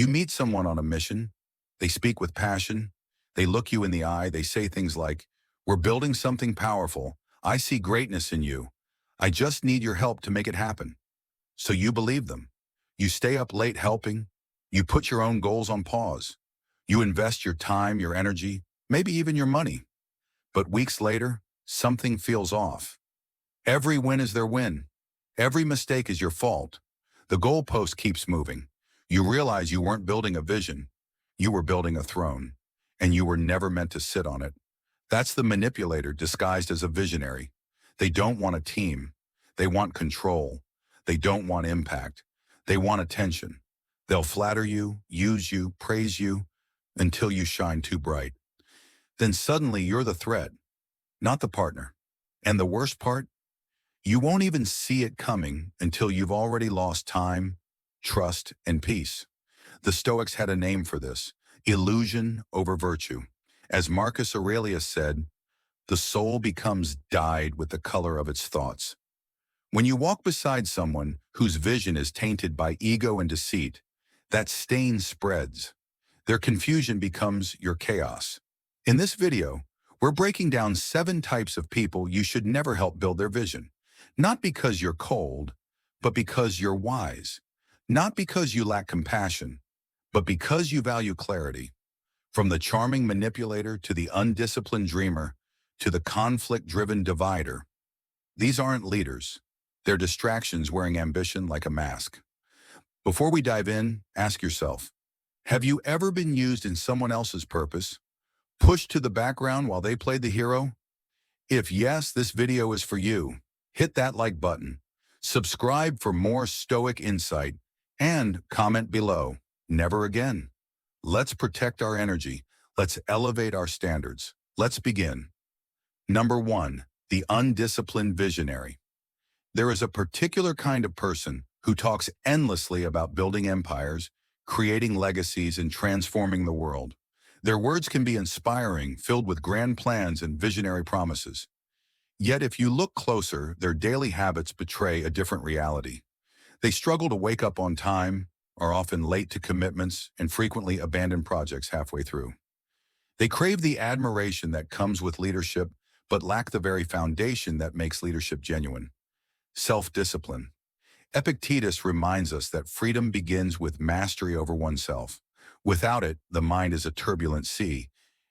You meet someone on a mission, they speak with passion, they look you in the eye, they say things like, "We're building something powerful. I see greatness in you. I just need your help to make it happen." So you believe them. You stay up late helping. You put your own goals on pause. You invest your time, your energy, maybe even your money. But weeks later, something feels off. Every win is their win. Every mistake is your fault. The goalpost keeps moving. You realize you weren't building a vision. You were building a throne, and you were never meant to sit on it. That's the manipulator disguised as a visionary. They don't want a team. They want control. They don't want impact. They want attention. They'll flatter you, use you, praise you, until you shine too bright. Then suddenly you're the threat, not the partner. And the worst part? You won't even see it coming until you've already lost time, trust, and peace. The Stoics had a name for this: illusion over virtue. As Marcus Aurelius said, the soul becomes dyed with the color of its thoughts. When you walk beside someone whose vision is tainted by ego and deceit, that stain spreads. Their confusion becomes your chaos. In this video, we're breaking down 7 types of people you should never help build their vision. Not because you're cold, but because you're wise. Not because you lack compassion, but because you value clarity. From the charming manipulator to the undisciplined dreamer to the conflict-driven divider, these aren't leaders. They're distractions wearing ambition like a mask. Before we dive in, ask yourself, have you ever been used in someone else's purpose, pushed to the background while they played the hero? If yes, this video is for you. Hit that like button, subscribe for more Stoic insight, and comment below, never again. Let's protect our energy. Let's elevate our standards. Let's begin. Number 1, the undisciplined visionary. There is a particular kind of person who talks endlessly about building empires, creating legacies, and transforming the world. Their words can be inspiring, filled with grand plans and visionary promises. Yet if you look closer, their daily habits betray a different reality. They struggle to wake up on time, are often late to commitments, and frequently abandon projects halfway through. They crave the admiration that comes with leadership, but lack the very foundation that makes leadership genuine: self-discipline. Epictetus reminds us that freedom begins with mastery over oneself. Without it, the mind is a turbulent sea,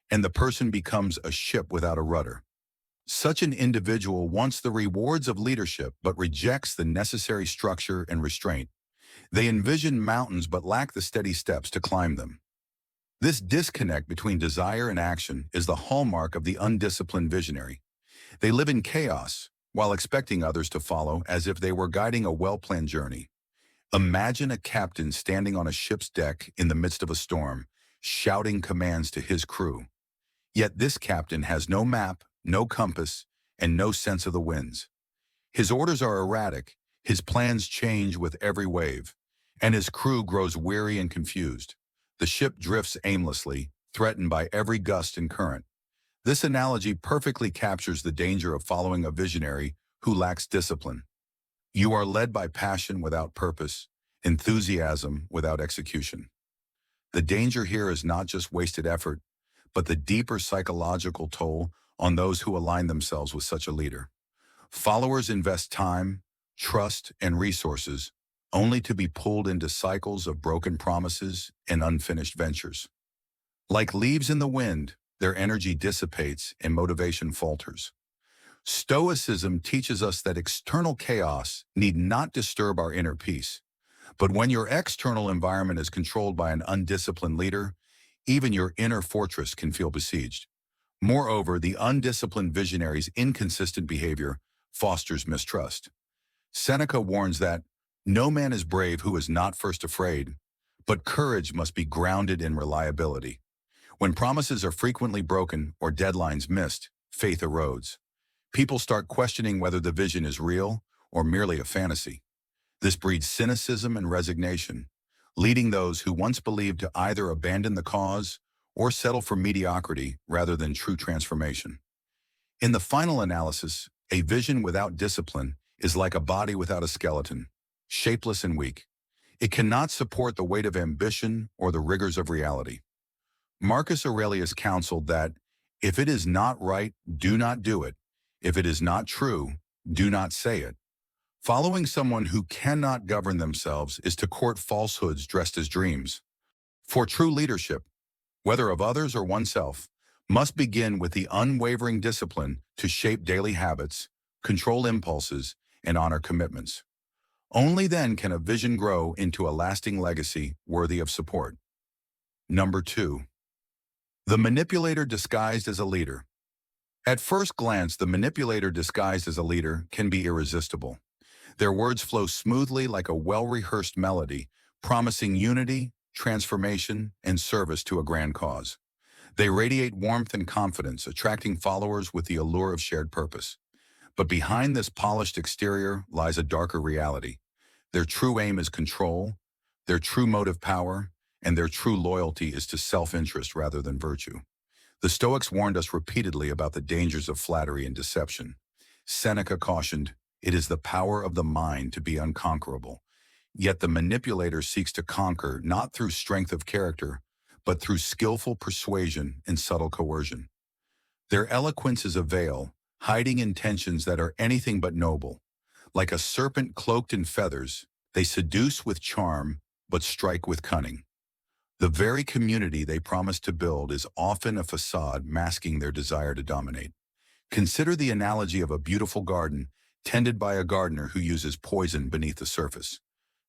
and the person becomes a ship without a rudder. Such an individual wants the rewards of leadership but rejects the necessary structure and restraint. They envision mountains but lack the steady steps to climb them. This disconnect between desire and action is the hallmark of the undisciplined visionary. They live in chaos while expecting others to follow as if they were guiding a well-planned journey. Imagine a captain standing on a ship's deck in the midst of a storm, shouting commands to his crew. Yet this captain has no map, no compass, and no sense of the winds. His orders are erratic, his plans change with every wave, and his crew grows weary and confused. The ship drifts aimlessly, threatened by every gust and current. This analogy perfectly captures the danger of following a visionary who lacks discipline. You are led by passion without purpose, enthusiasm without execution. The danger here is not just wasted effort, but the deeper psychological toll on those who align themselves with such a leader. Followers invest time, trust, and resources only to be pulled into cycles of broken promises and unfinished ventures. Like leaves in the wind, their energy dissipates and motivation falters. Stoicism teaches us that external chaos need not disturb our inner peace. But when your external environment is controlled by an undisciplined leader, even your inner fortress can feel besieged. Moreover, the undisciplined visionary's inconsistent behavior fosters mistrust. Seneca warns that no man is brave who is not first afraid, but courage must be grounded in reliability. When promises are frequently broken or deadlines missed, faith erodes. People start questioning whether the vision is real or merely a fantasy. This breeds cynicism and resignation, leading those who once believed to either abandon the cause or settle for mediocrity rather than true transformation. In the final analysis, a vision without discipline is like a body without a skeleton, shapeless and weak. It cannot support the weight of ambition or the rigors of reality. Marcus Aurelius counseled that, if it is not right, do not do it. If it is not true, do not say it. Following someone who cannot govern themselves is to court falsehoods dressed as dreams. For true leadership, whether of others or oneself, must begin with the unwavering discipline to shape daily habits, control impulses, and honor commitments. Only then can a vision grow into a lasting legacy worthy of support. Number 2. The manipulator disguised as a leader. At first glance, the manipulator disguised as a leader can be irresistible. Their words flow smoothly like a well-rehearsed melody, promising unity, transformation, and service to a grand cause. They radiate warmth and confidence, attracting followers with the allure of shared purpose. But behind this polished exterior lies a darker reality. Their true aim is control, their true motive power, and their true loyalty is to self-interest rather than virtue. The Stoics warned us repeatedly about the dangers of flattery and deception. Seneca cautioned, "It is the power of the mind to be unconquerable." Yet the manipulator seeks to conquer not through strength of character, but through skillful persuasion and subtle coercion. Their eloquence is a veil, hiding intentions that are anything but noble. Like a serpent cloaked in feathers, they seduce with charm, but strike with cunning. The very community they promise to build is often a facade masking their desire to dominate. Consider the analogy of a beautiful garden tended by a gardener who uses poison beneath the surface.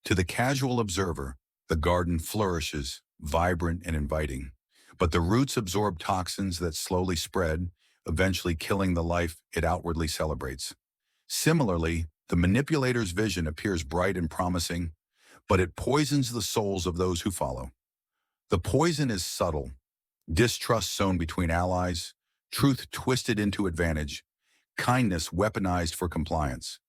To the casual observer, the garden flourishes, vibrant and inviting. But the roots absorb toxins that slowly spread, eventually killing the life it outwardly celebrates. Similarly, the manipulator's vision appears bright and promising, but it poisons the souls of those who follow. The poison is subtle, distrust sown between allies, truth twisted into advantage, kindness weaponized for compliance.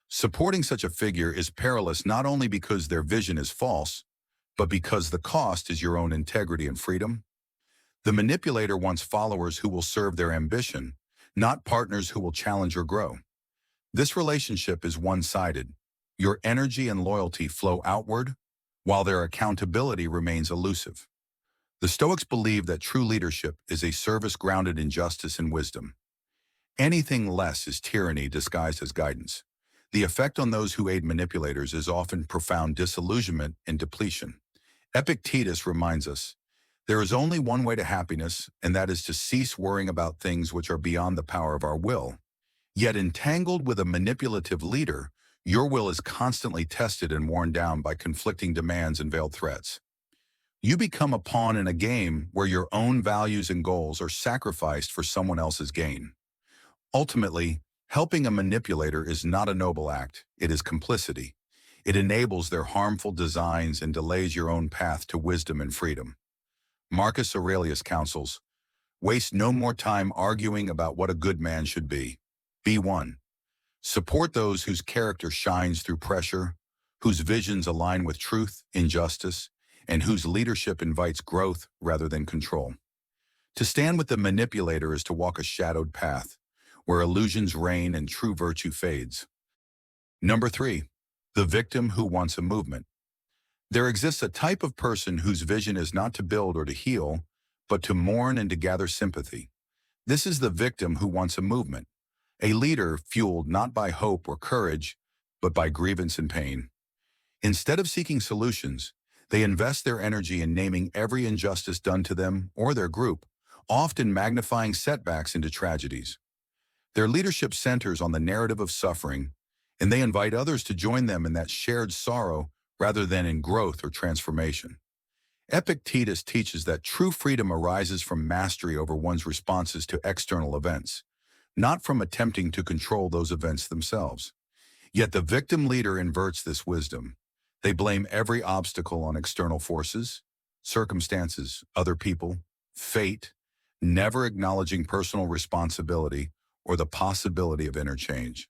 Supporting such a figure is perilous not only because their vision is false, but because the cost is your own integrity and freedom. The manipulator wants followers who will serve their ambition, not partners who will challenge or grow. This relationship is one-sided. Your energy and loyalty flow outward, while their accountability remains elusive. The Stoics believe that true leadership is a service grounded in justice and wisdom. Anything less is tyranny disguised as guidance. The effect on those who aid manipulators is often profound disillusionment and depletion. Epictetus reminds us, there is only one way to happiness, and that is to cease worrying about things which are beyond the power of our will. Yet entangled with a manipulative leader, your will is constantly tested and worn down by conflicting demands and veiled threats. You become a pawn in a game where your own values and goals are sacrificed for someone else's gain. Ultimately, helping a manipulator is not a noble act, it is complicity. It enables their harmful designs and delays your own path to wisdom and freedom. Marcus Aurelius counsels, waste no more time arguing about what a good man should be. Be one. Support those whose character shines through pressure, whose visions align with truth, injustice, and whose leadership invites growth rather than control. To stand with the manipulator is to walk a shadowed path, where illusions reign and true virtue fades. Number 3. The victim who wants a movement. There exists a type of person whose vision is not to build or to heal, but to mourn and to gather sympathy. This is the victim who wants a movement, a leader fueled not by hope or courage, but by grievance and pain. Instead of seeking solutions, they invest their energy in naming every injustice done to them or their group, often magnifying setbacks into tragedies. Their leadership centers on the narrative of suffering, and they invite others to join them in that shared sorrow rather than in growth or transformation. Epictetus teaches that true freedom arises from mastery over one's responses to external events, not from attempting to control those events themselves. Yet the victim leader inverts this wisdom. They blame every obstacle on external forces, circumstances, other people, fate, never acknowledging personal responsibility or the possibility of interchange.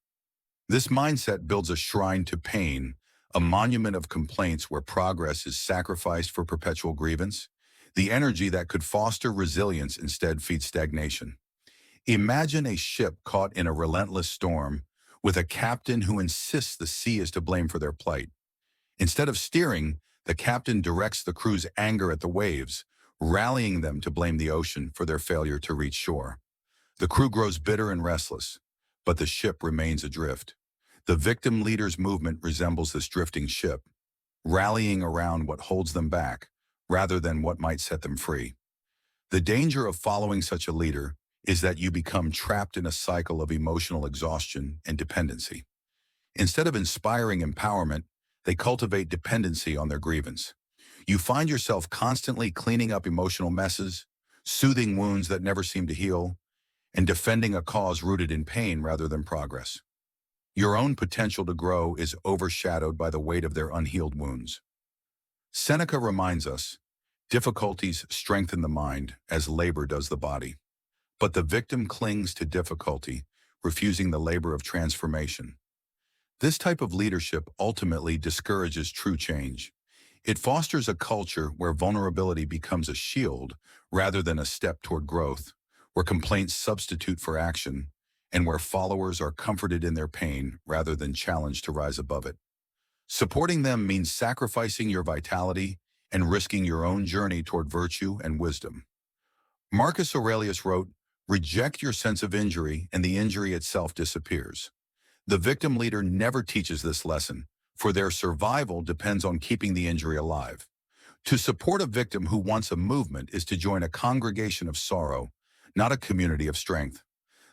This mindset builds a shrine to pain, a monument of complaints where progress is sacrificed for perpetual grievance. The energy that could foster resilience instead feeds stagnation. Imagine a ship caught in a relentless storm with a captain who insists the sea is to blame for their plight. Instead of steering, the captain directs the crew's anger at the waves, rallying them to blame the ocean for their failure to reach shore. The crew grows bitter and restless, but the ship remains adrift. The victim leader's movement resembles this drifting ship, rallying around what holds them back rather than what might set them free. The danger of following such a leader is that you become trapped in a cycle of emotional exhaustion and dependency. Instead of inspiring empowerment, they cultivate dependency on their grievance. You find yourself constantly cleaning up emotional messes, soothing wounds that never seem to heal, and defending a cause rooted in pain rather than progress. Your own potential to grow is overshadowed by the weight of their unhealed wounds. Seneca reminds us, difficulties strengthen the mind as labor does the body. But the victim clings to difficulty, refusing the labor of transformation. This type of leadership ultimately discourages true change. It fosters a culture where vulnerability becomes a shield rather than a step toward growth, where complaints substitute for action, and where followers are comforted in their pain rather than challenged to rise above it. Supporting them means sacrificing your vitality and risking your own journey toward virtue and wisdom. Marcus Aurelius wrote, "Reject your sense of injury, and the injury itself disappears." The victim leader never teaches this lesson, for their survival depends on keeping the injury alive. To support a victim who wants a movement is to join a congregation of sorrow, not a community of strength.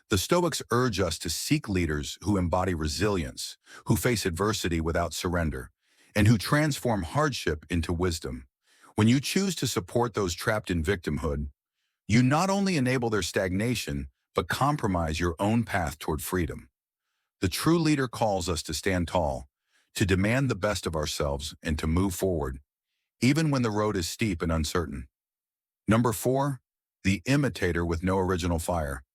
The Stoics urge us to seek leaders who embody resilience, who face adversity without surrender, and who transform hardship into wisdom. When you choose to support those trapped in victimhood, you not only enable their stagnation, but compromise your own path toward freedom. The true leader calls us to stand tall, to demand the best of ourselves, and to move forward, even when the road is steep and uncertain. Number 4, the imitator with no original fire.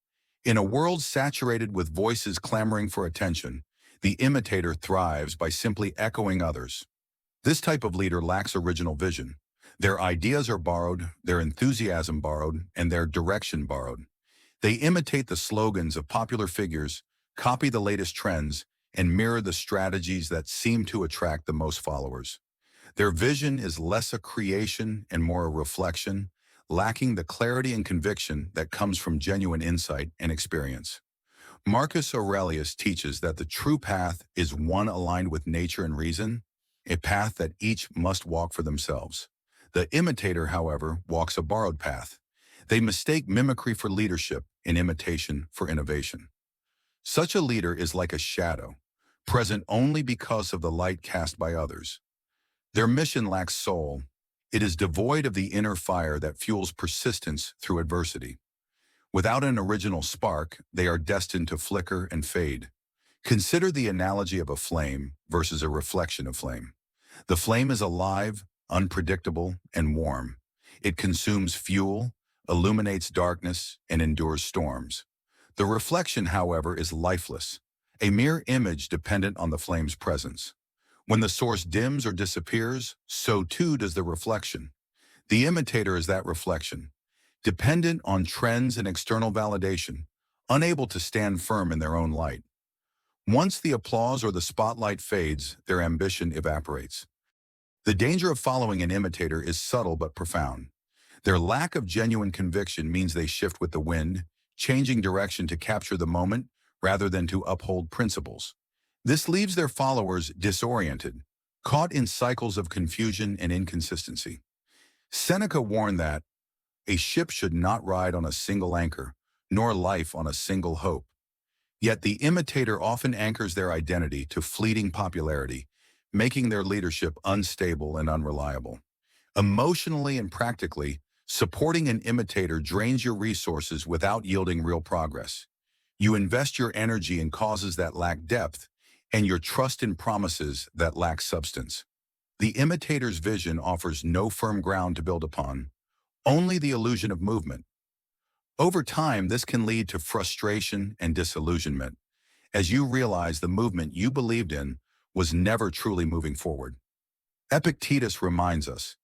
In a world saturated with voices clamoring for attention, the imitator thrives by simply echoing others. This type of leader lacks original vision. Their ideas are borrowed, their enthusiasm borrowed, and their direction borrowed. They imitate the slogans of popular figures, copy the latest trends, and mirror the strategies that seem to attract the most followers. Their vision is less a creation and more a reflection, lacking the clarity and conviction that comes from genuine insight and experience. Marcus Aurelius teaches that the true path is one aligned with nature and reason, a path that each must walk for themselves. The imitator, however, walks a borrowed path. They mistake mimicry for leadership and imitation for innovation. Such a leader is like a shadow, present only because of the light cast by others. Their mission lacks soul. It is devoid of the inner fire that fuels persistence through adversity. Without an original spark, they are destined to flicker and fade. Consider the analogy of a flame versus a reflection of flame. The flame is alive, unpredictable, and warm. It consumes fuel, illuminates darkness, and endures storms. The reflection, however, is lifeless, a mere image dependent on the flame's presence. When the source dims or disappears, so too does the reflection. The imitator is that reflection, dependent on trends and external validation, unable to stand firm in their own light. Once the applause or the spotlight fades, their ambition evaporates. The danger of following an imitator is subtle but profound. Their lack of genuine conviction means they shift with the wind, changing direction to capture the moment rather than to uphold principles. This leaves their followers disoriented, caught in cycles of confusion and inconsistency. Seneca warned that a ship should not ride on a single anchor, nor life on a single hope. Yet the imitator often anchors their identity to fleeting popularity, making their leadership unstable and unreliable. Emotionally and practically, supporting an imitator drains your resources without yielding real progress. You invest your energy in causes that lack depth, and your trust in promises that lack substance. The imitator's vision offers no firm ground to build upon, only the illusion of movement. Over time, this can lead to frustration and disillusionment, as you realize the movement you believed in was never truly moving forward. Epictetus reminds us,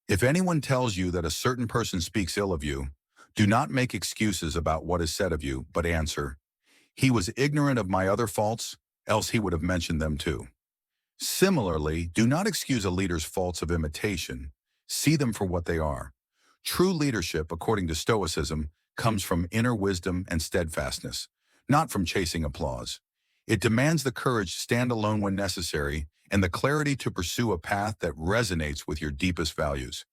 if anyone tells you that a certain person speaks ill of you, do not make excuses about what is said of you, but answer, he was ignorant of my other faults, else he would have mentioned them too. Similarly, do not excuse a leader's faults of imitation. See them for what they are. True leadership, according to Stoicism, comes from inner wisdom and steadfastness, not from chasing applause. It demands the courage to stand alone when necessary and the clarity to pursue a path that resonates with your deepest values.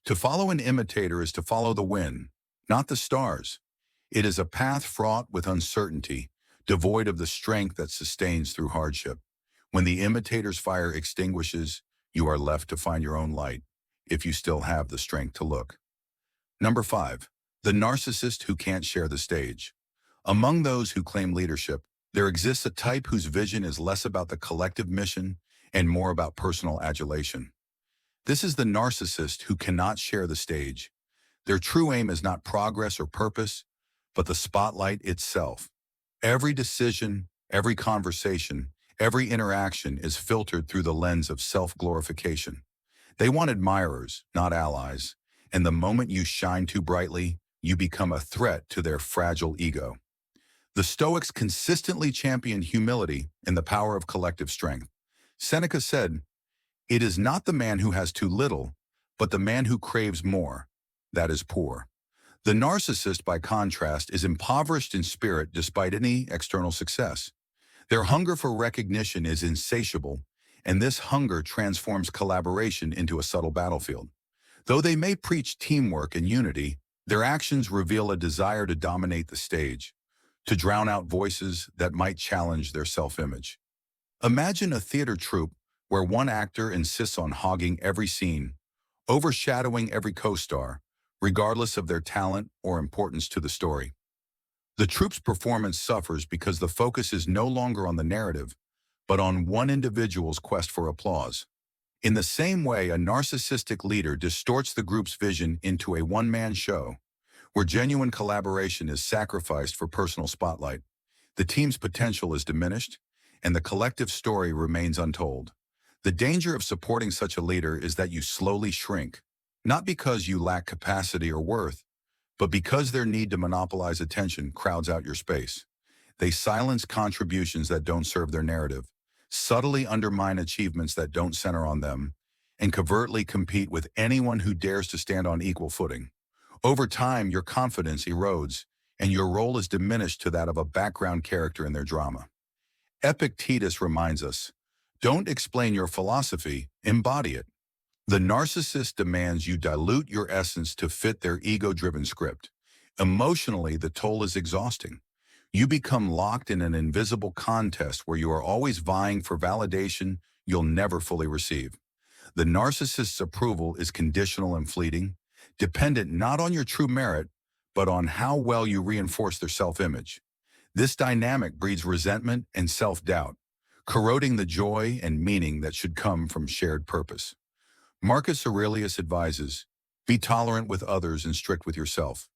To follow an imitator is to follow the wind, not the stars. It is a path fraught with uncertainty, devoid of the strength that sustains through hardship. When the imitator's fire extinguishes, you are left to find your own light, if you still have the strength to look. Number 5. The narcissist who can't share the stage. Among those who claim leadership, there exists a type whose vision is less about the collective mission and more about personal adulation. This is the narcissist who cannot share the stage. Their true aim is not progress or purpose, but the spotlight itself. Every decision, every conversation, every interaction is filtered through the lens of self-glorification. They want admirers, not allies, and the moment you shine too brightly, you become a threat to their fragile ego. The Stoics consistently championed humility and the power of collective strength. Seneca said, "It is not the man who has too little, but the man who craves more, that is poor." The narcissist, by contrast, is impoverished in spirit despite any external success. Their hunger for recognition is insatiable, and this hunger transforms collaboration into a subtle battlefield. Though they may preach teamwork and unity, their actions reveal a desire to dominate the stage, to drown out voices that might challenge their self-image. Imagine a theater troupe where one actor insists on hogging every scene, overshadowing every co-star, regardless of their talent or importance to the story. The troupe's performance suffers because the focus is no longer on the narrative, but on one individual's quest for applause. In the same way, a narcissistic leader distorts the group's vision into a one-man show, where genuine collaboration is sacrificed for personal spotlight. The team's potential is diminished, and the collective story remains untold. The danger of supporting such a leader is that you slowly shrink, not because you lack capacity or worth, but because their need to monopolize attention crowds out your space. They silence contributions that don't serve their narrative, subtly undermine achievements that don't center on them, and covertly compete with anyone who dares to stand on equal footing. Over time, your confidence erodes, and your role is diminished to that of a background character in their drama. Epictetus reminds us, "Don't explain your philosophy, embody it." The narcissist demands you dilute your essence to fit their ego-driven script. Emotionally, the toll is exhausting. You become locked in an invisible contest where you are always vying for validation you'll never fully receive. The narcissist's approval is conditional and fleeting, dependent not on your true merit, but on how well you reinforce their self-image. This dynamic breeds resentment and self-doubt, corroding the joy and meaning that should come from shared purpose. Marcus Aurelius advises, "Be tolerant with others and strict with yourself."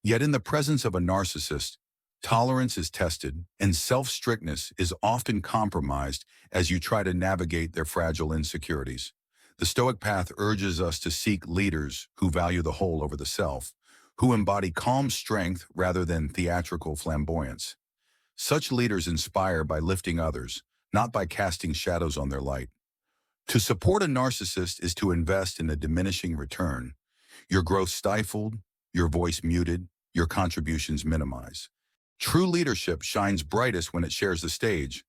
Yet in the presence of a narcissist, tolerance is tested and self-strictness is often compromised as you try to navigate their fragile insecurities. The Stoic path urges us to seek leaders who value the whole over the self, who embody calm strength rather than theatrical flamboyance. Such leaders inspire by lifting others, not by casting shadows on their light. To support a narcissist is to invest in a diminishing return. Your growth stifled, your voice muted, your contributions minimized. True leadership shines brightest when it shares the stage,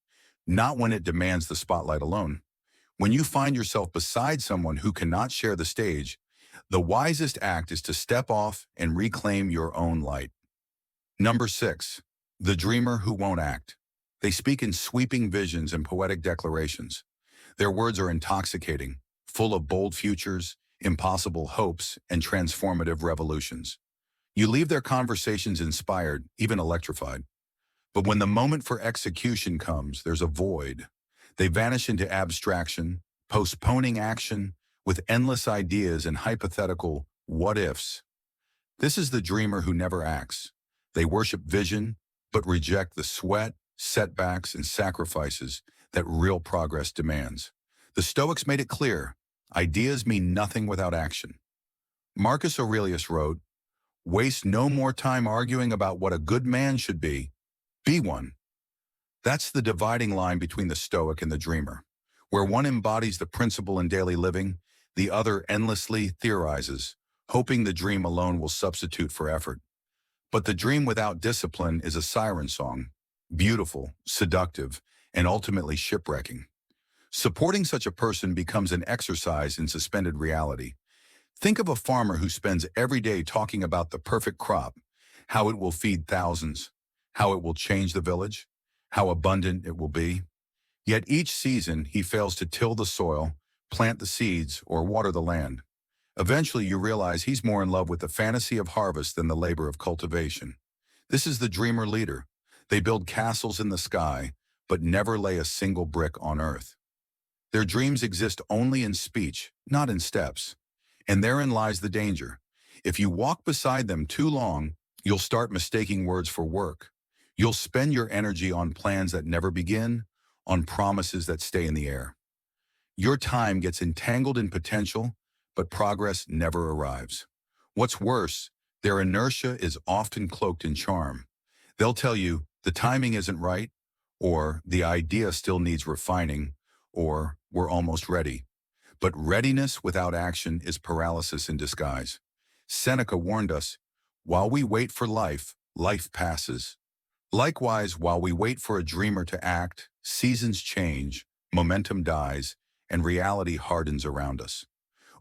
not when it demands the spotlight alone. When you find yourself beside someone who cannot share the stage, the wisest act is to step off and reclaim your own light. Number 6. The dreamer who won't act. They speak in sweeping visions and poetic declarations. Their words are intoxicating, full of bold futures, impossible hopes, and transformative revolutions. You leave their conversations inspired, even electrified. But when the moment for execution comes, there's a void. They vanish into abstraction, postponing action, with endless ideas and hypothetical what-ifs. This is the dreamer who never acts. They worship vision, but reject the sweat, setbacks, and sacrifices that real progress demands. The Stoics made it clear, ideas mean nothing without action. Marcus Aurelius wrote, "Waste no more time arguing about what a good man should be one." That's the dividing line between the Stoic and the dreamer. Where one embodies the principle in daily living, the other endlessly theorizes, hoping the dream alone will substitute for effort. But the dream without discipline is a siren song, beautiful, seductive, and ultimately shipwrecking. Supporting such a person becomes an exercise in suspended reality. Think of a farmer who spends every day talking about the perfect crop, how it will feed thousands, how it will change the village, how abundant it will be. Yet each season he fails to till the soil, plant the seeds, or water the land. Eventually you realize he's more in love with the fantasy of harvest than the labor of cultivation. This is the dreamer leader. They build castles in the sky, but never lay a single brick on earth. Their dreams exist only in speech, not in steps. And therein lies the danger. If you walk beside them too long, you'll start mistaking words for work. You'll spend your energy on plans that never begin, on promises that stay in the air. Your time gets entangled in potential, but progress never arrives. What's worse, their inertia is often cloaked in charm. They'll tell you, the timing isn't right, or the idea still needs refining, or we're almost ready. But readiness without action is paralysis in disguise. Seneca warned us, while we wait for life, life passes. Likewise, while we wait for a dreamer to act, seasons change, momentum dies, and reality hardens around us.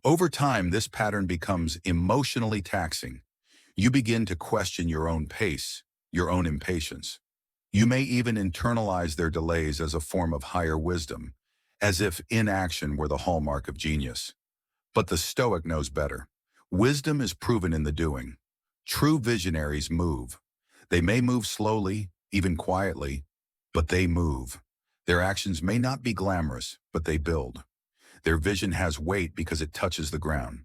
Over time, this pattern becomes emotionally taxing. You begin to question your own pace, your own impatience. You may even internalize their delays as a form of higher wisdom, as if inaction were the hallmark of genius. But the Stoic knows better. Wisdom is proven in the doing. True visionaries move. They may move slowly, even quietly, but they move. Their actions may not be glamorous, but they build. Their vision has weight because it touches the ground.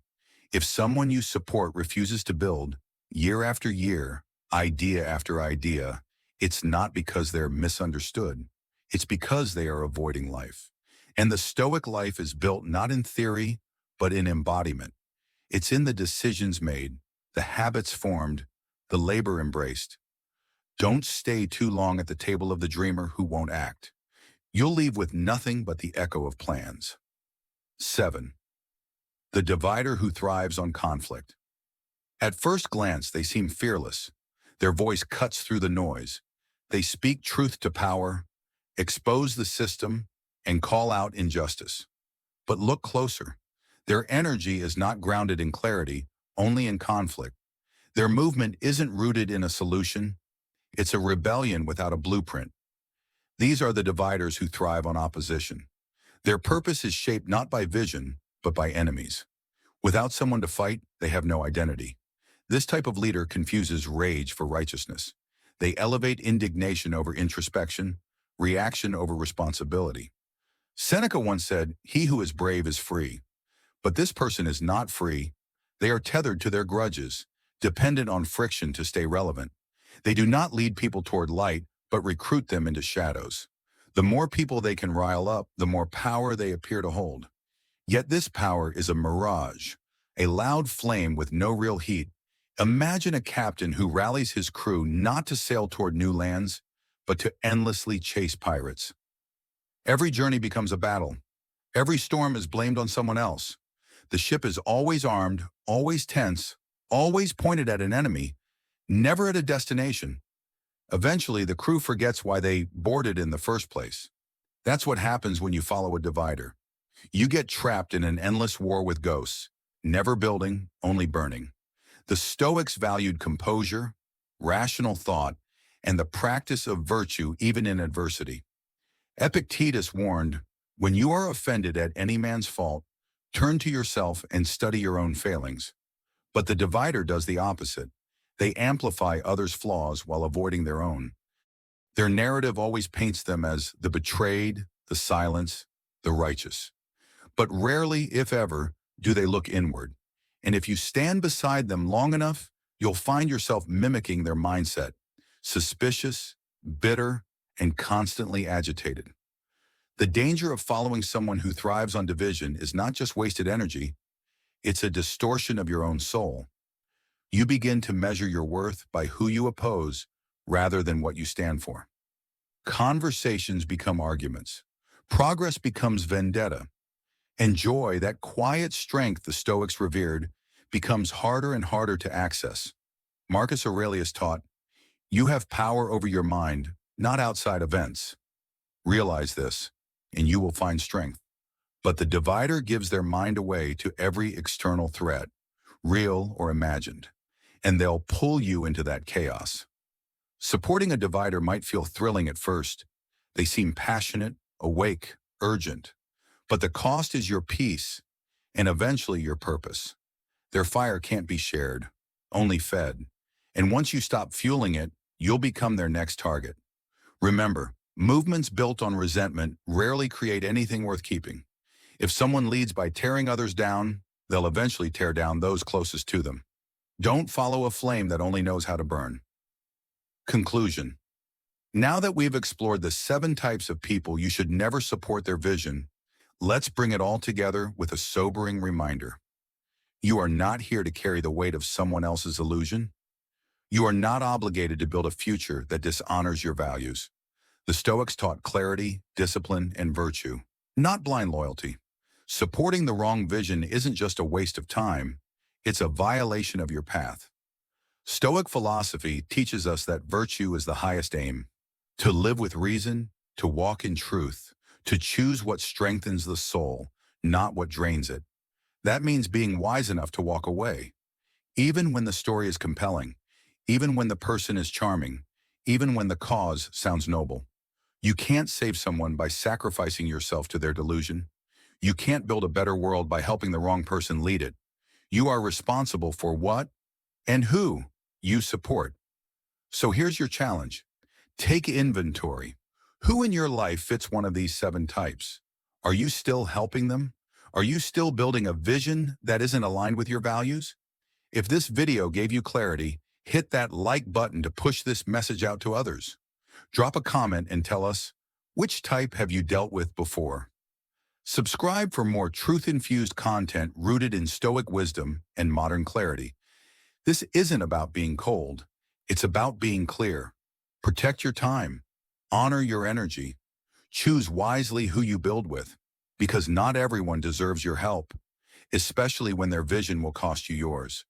If someone you support refuses to build, year after year, idea after idea, it's not because they're misunderstood. It's because they are avoiding life. And the Stoic life is built not in theory, but in embodiment. It's in the decisions made, the habits formed, the labor embraced. Don't stay too long at the table of the dreamer who won't act. You'll leave with nothing but the echo of plans. 7. The divider who thrives on conflict. At first glance, they seem fearless. Their voice cuts through the noise. They speak truth to power, expose the system, and call out injustice. But look closer. Their energy is not grounded in clarity, only in conflict. Their movement isn't rooted in a solution. It's a rebellion without a blueprint. These are the dividers who thrive on opposition. Their purpose is shaped not by vision, but by enemies. Without someone to fight, they have no identity. This type of leader confuses rage for righteousness. They elevate indignation over introspection, reaction over responsibility. Seneca once said, "He who is brave is free." But this person is not free. They are tethered to their grudges, dependent on friction to stay relevant. They do not lead people toward light, but recruit them into shadows. The more people they can rile up, the more power they appear to hold. Yet this power is a mirage, a loud flame with no real heat. Imagine a captain who rallies his crew not to sail toward new lands, but to endlessly chase pirates. Every journey becomes a battle. Every storm is blamed on someone else. The ship is always armed, always tense, always pointed at an enemy, never at a destination. Eventually, the crew forgets why they boarded in the first place. That's what happens when you follow a divider. You get trapped in an endless war with ghosts, never building, only burning. The Stoics valued composure, rational thought, and the practice of virtue even in adversity. Epictetus warned, "When you are offended at any man's fault, turn to yourself and study your own failings." But the divider does the opposite. They amplify others' flaws while avoiding their own. Their narrative always paints them as the betrayed, the silenced, the righteous. But rarely, if ever, do they look inward. And if you stand beside them long enough, you'll find yourself mimicking their mindset, suspicious, bitter, and constantly agitated. The danger of following someone who thrives on division is not just wasted energy, it's a distortion of your own soul. You begin to measure your worth by who you oppose rather than what you stand for. Conversations become arguments. Progress becomes vendetta, and joy, that quiet strength the Stoics revered, becomes harder and harder to access. Marcus Aurelius taught, "You have power over your mind, not outside events. Realize this, and you will find strength." But the divider gives their mind away to every external threat, real or imagined, and they'll pull you into that chaos. Supporting a divider might feel thrilling at first. They seem passionate, awake, urgent. But the cost is your peace, and eventually your purpose. Their fire can't be shared, only fed. And once you stop fueling it, you'll become their next target. Remember, movements built on resentment rarely create anything worth keeping. If someone leads by tearing others down, they'll eventually tear down those closest to them. Don't follow a flame that only knows how to burn. Conclusion. Now that we've explored the 7 types of people you should never support their vision, let's bring it all together with a sobering reminder. You are not here to carry the weight of someone else's illusion. You are not obligated to build a future that dishonors your values. The Stoics taught clarity, discipline, and virtue, not blind loyalty. Supporting the wrong vision isn't just a waste of time, it's a violation of your path. Stoic philosophy teaches us that virtue is the highest aim, to live with reason, to walk in truth, to choose what strengthens the soul, not what drains it. That means being wise enough to walk away, even when the story is compelling, even when the person is charming, even when the cause sounds noble. You can't save someone by sacrificing yourself to their delusion. You can't build a better world by helping the wrong person lead it. You are responsible for what and who you support. So here's your challenge. Take inventory. Who in your life fits one of these 7 types? Are you still helping them? Are you still building a vision that isn't aligned with your values? If this video gave you clarity, hit that like button to push this message out to others. Drop a comment and tell us, which type have you dealt with before? Subscribe for more truth-infused content rooted in Stoic wisdom and modern clarity. This isn't about being cold. It's about being clear. Protect your time. Honor your energy. Choose wisely who you build with, because not everyone deserves your help, especially when their vision will cost you yours.